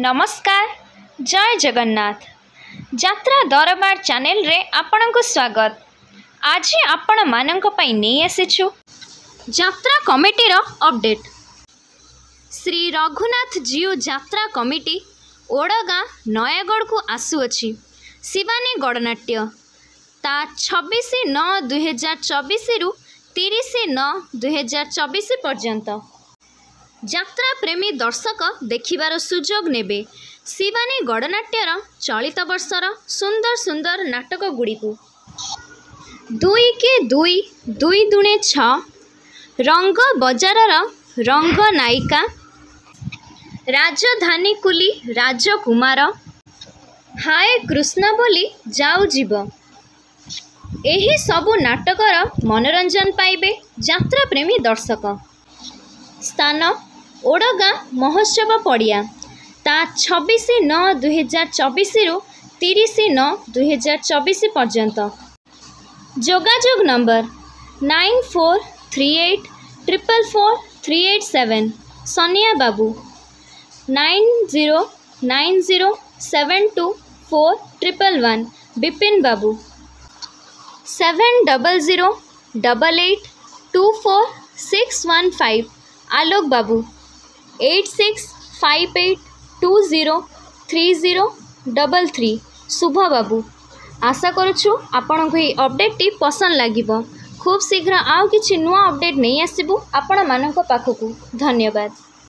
नमस्कार जय जगन्नाथ यात्रा दरबार चैनल रे आपन को स्वागत। आज आपण मानक पई नहीं आसीछु यात्रा कमिटी रो अपडेट। श्री रघुनाथ जीव यात्रा कमिटी ओडगाँ नयागढ़ को आसुअछि शिवानी गणनाट्य ता 26/9/2024 रु 30/9/2024 पर्यंत यात्रा प्रेमी दर्शक देखिबार सुजोग नेबे। शिवानी गणनाट्यर चलित वर्षर सुंदर सुंदर नाटक गुड़ी को 2 के 2 2 दुणे 6 रंग बजारर रंग नायिका राजधानी कुली राजकुमार हाय कृष्ण बोली जाऊ जीव एही सबु नाटकर मनोरंजन पाइबे यात्रा प्रेमी दर्शक। स्थान ओडगाँ महोत्सव पड़िया ता 26/9/2024 रु 30/9/2024 पर्यंत। जोगाजोग नंबर 9438444387 सोनिया बाबू 9090724111 बिपिन बाबू 7008824615 आलोक बाबू 8658203033 शुभ बाबू। आशा करुछु आपण को ये अपडेट टी पसंद लागिबो। खूब शीघ्र आउ किछि नुआ अपडेट नहीं आसीबु आपण मानक पाखकु। धन्यवाद।